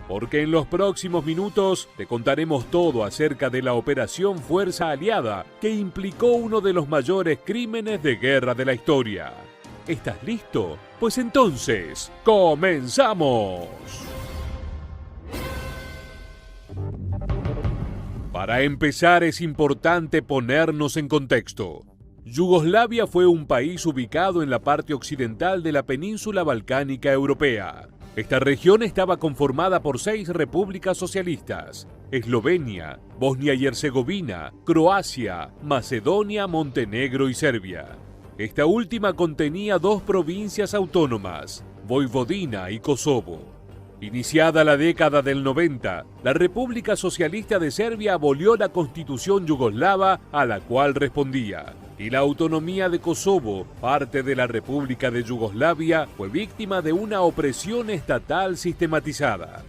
porque en los próximos minutos te contaremos todo acerca de la Operación Fuerza Aliada, que implicó uno de los mayores crímenes de guerra de la historia. ¿Estás listo? Pues entonces, ¡comenzamos! Para empezar, es importante ponernos en contexto. Yugoslavia fue un país ubicado en la parte occidental de la península balcánica europea. Esta región estaba conformada por 6 repúblicas socialistas: Eslovenia, Bosnia y Herzegovina, Croacia, Macedonia, Montenegro y Serbia. Esta última contenía 2 provincias autónomas, Voivodina y Kosovo. Iniciada la década del 90, la República Socialista de Serbia abolió la Constitución yugoslava a la cual respondía, y la autonomía de Kosovo, parte de la República de Yugoslavia, fue víctima de una opresión estatal sistematizada.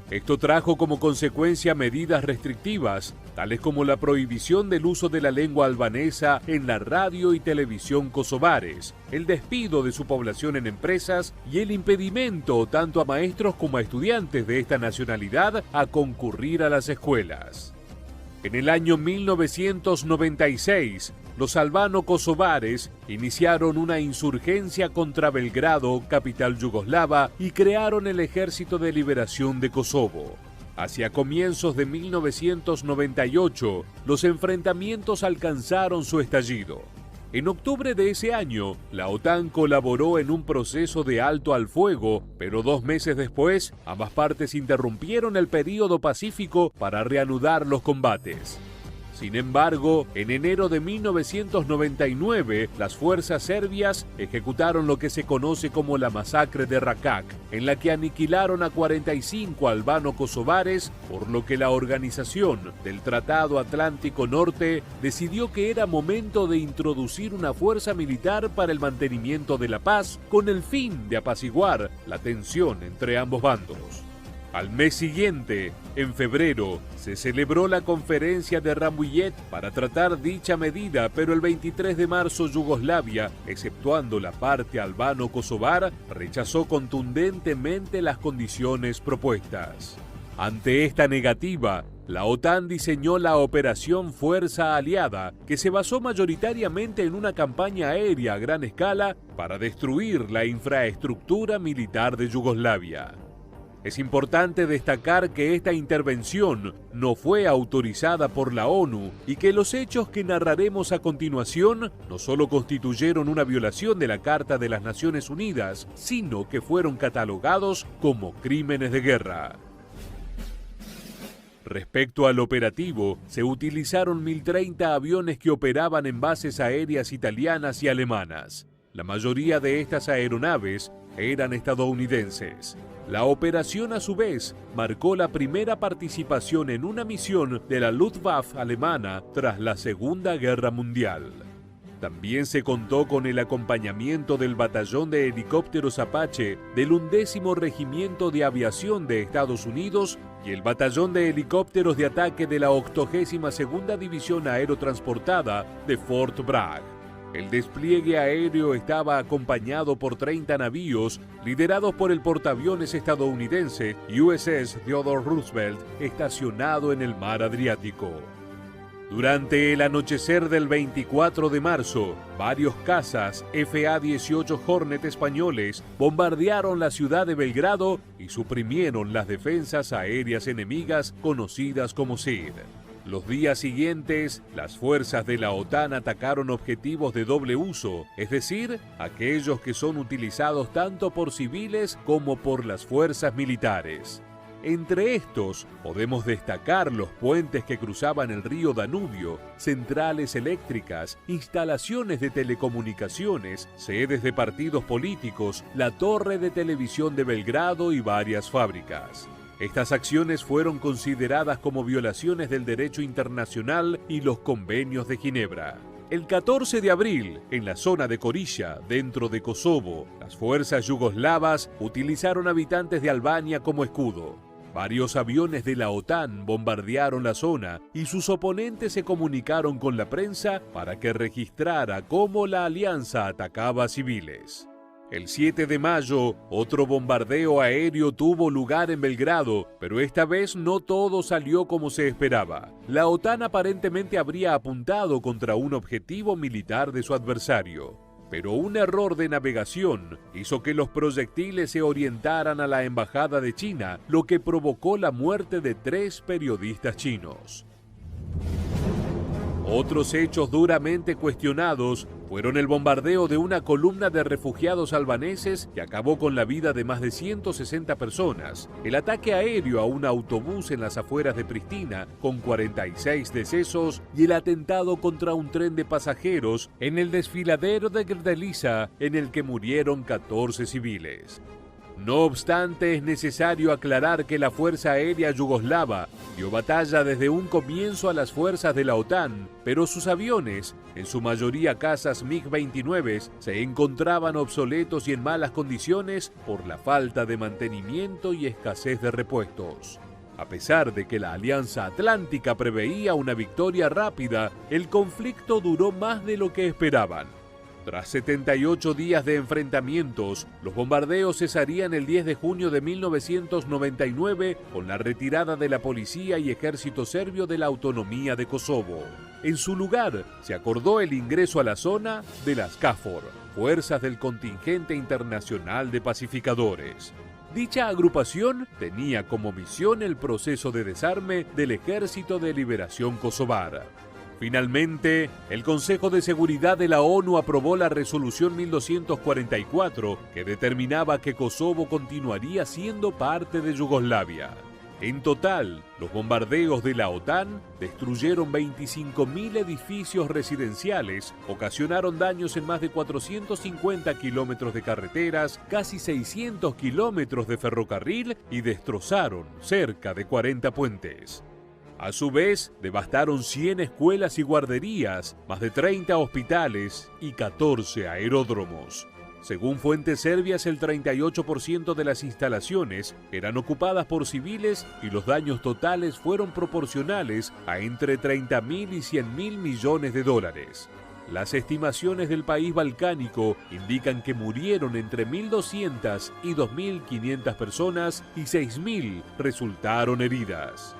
Esto trajo como consecuencia medidas restrictivas, tales como la prohibición del uso de la lengua albanesa en la radio y televisión kosovares, el despido de su población en empresas y el impedimento tanto a maestros como a estudiantes de esta nacionalidad a concurrir a las escuelas. En el año 1996, los albano-kosovares iniciaron una insurgencia contra Belgrado, capital yugoslava, y crearon el Ejército de Liberación de Kosovo. Hacia comienzos de 1998, los enfrentamientos alcanzaron su estallido. En octubre de ese año, la OTAN colaboró en un proceso de alto al fuego, pero 2 meses después, ambas partes interrumpieron el período pacífico para reanudar los combates. Sin embargo, en enero de 1999, las fuerzas serbias ejecutaron lo que se conoce como la masacre de Račak, en la que aniquilaron a 45 albano-kosovares, por lo que la organización del Tratado Atlántico Norte decidió que era momento de introducir una fuerza militar para el mantenimiento de la paz, con el fin de apaciguar la tensión entre ambos bandos. Al mes siguiente, en febrero, se celebró la conferencia de Rambouillet para tratar dicha medida, pero el 23 de marzo Yugoslavia, exceptuando la parte albano-kosovar, rechazó contundentemente las condiciones propuestas. Ante esta negativa, la OTAN diseñó la Operación Fuerza Aliada, que se basó mayoritariamente en una campaña aérea a gran escala para destruir la infraestructura militar de Yugoslavia. Es importante destacar que esta intervención no fue autorizada por la ONU y que los hechos que narraremos a continuación no solo constituyeron una violación de la Carta de las Naciones Unidas, sino que fueron catalogados como crímenes de guerra. Respecto al operativo, se utilizaron 1030 aviones que operaban en bases aéreas italianas y alemanas. La mayoría de estas aeronaves eran estadounidenses. La operación, a su vez, marcó la primera participación en una misión de la Luftwaffe alemana tras la Segunda Guerra Mundial. También se contó con el acompañamiento del Batallón de Helicópteros Apache del 11º Regimiento de Aviación de Estados Unidos y el Batallón de Helicópteros de Ataque de la 82ª División Aerotransportada de Fort Bragg. El despliegue aéreo estaba acompañado por 30 navíos liderados por el portaaviones estadounidense USS Theodore Roosevelt, estacionado en el mar Adriático. Durante el anochecer del 24 de marzo, varios cazas FA-18 Hornet españoles bombardearon la ciudad de Belgrado y suprimieron las defensas aéreas enemigas conocidas como SID. Los días siguientes, las fuerzas de la OTAN atacaron objetivos de doble uso, es decir, aquellos que son utilizados tanto por civiles como por las fuerzas militares. Entre estos, podemos destacar los puentes que cruzaban el río Danubio, centrales eléctricas, instalaciones de telecomunicaciones, sedes de partidos políticos, la torre de televisión de Belgrado y varias fábricas. Estas acciones fueron consideradas como violaciones del derecho internacional y los convenios de Ginebra. El 14 de abril, en la zona de Korişa, dentro de Kosovo, las fuerzas yugoslavas utilizaron habitantes de Albania como escudo. Varios aviones de la OTAN bombardearon la zona y sus oponentes se comunicaron con la prensa para que registrara cómo la alianza atacaba a civiles. El 7 de mayo, otro bombardeo aéreo tuvo lugar en Belgrado, pero esta vez no todo salió como se esperaba. La OTAN aparentemente habría apuntado contra un objetivo militar de su adversario, pero un error de navegación hizo que los proyectiles se orientaran a la embajada de China, lo que provocó la muerte de 3 periodistas chinos. Otros hechos duramente cuestionados fueron el bombardeo de una columna de refugiados albaneses que acabó con la vida de más de 160 personas, el ataque aéreo a un autobús en las afueras de Pristina con 46 decesos y el atentado contra un tren de pasajeros en el desfiladero de Grdelica en el que murieron 14 civiles. No obstante, es necesario aclarar que la Fuerza Aérea Yugoslava dio batalla desde un comienzo a las fuerzas de la OTAN, pero sus aviones, en su mayoría cazas MiG-29, se encontraban obsoletos y en malas condiciones por la falta de mantenimiento y escasez de repuestos. A pesar de que la Alianza Atlántica preveía una victoria rápida, el conflicto duró más de lo que esperaban. Tras 78 días de enfrentamientos, los bombardeos cesarían el 10 de junio de 1999 con la retirada de la policía y ejército serbio de la autonomía de Kosovo. En su lugar, se acordó el ingreso a la zona de las KFOR, Fuerzas del Contingente Internacional de Pacificadores. Dicha agrupación tenía como misión el proceso de desarme del Ejército de Liberación Kosovar. Finalmente, el Consejo de Seguridad de la ONU aprobó la Resolución 1244, que determinaba que Kosovo continuaría siendo parte de Yugoslavia. En total, los bombardeos de la OTAN destruyeron 25.000 edificios residenciales, ocasionaron daños en más de 450 kilómetros de carreteras, casi 600 kilómetros de ferrocarril y destrozaron cerca de 40 puentes. A su vez, devastaron 100 escuelas y guarderías, más de 30 hospitales y 14 aeródromos. Según fuentes serbias, el 38% de las instalaciones eran ocupadas por civiles y los daños totales fueron proporcionales a entre 30.000 y 100.000 millones de dólares. Las estimaciones del país balcánico indican que murieron entre 1.200 y 2.500 personas y 6.000 resultaron heridas.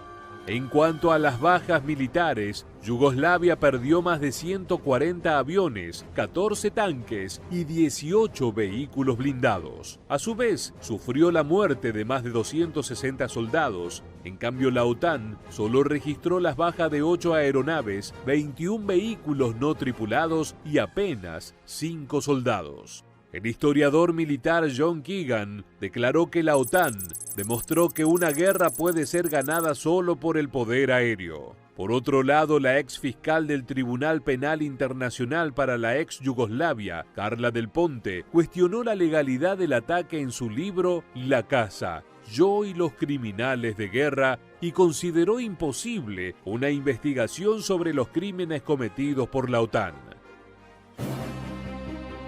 En cuanto a las bajas militares, Yugoslavia perdió más de 140 aviones, 14 tanques y 18 vehículos blindados. A su vez, sufrió la muerte de más de 260 soldados. En cambio, la OTAN solo registró las bajas de 8 aeronaves, 21 vehículos no tripulados y apenas 5 soldados. El historiador militar John Keegan declaró que la OTAN demostró que una guerra puede ser ganada solo por el poder aéreo. Por otro lado, la ex fiscal del Tribunal Penal Internacional para la ex Yugoslavia, Carla Del Ponte, cuestionó la legalidad del ataque en su libro La Casa, Yo y los criminales de guerra, y consideró imposible una investigación sobre los crímenes cometidos por la OTAN.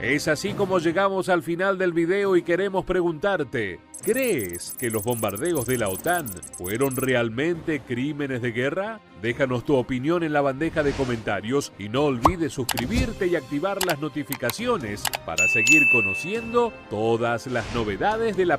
Es así como llegamos al final del video y queremos preguntarte, ¿crees que los bombardeos de la OTAN fueron realmente crímenes de guerra? Déjanos tu opinión en la bandeja de comentarios y no olvides suscribirte y activar las notificaciones para seguir conociendo todas las novedades de la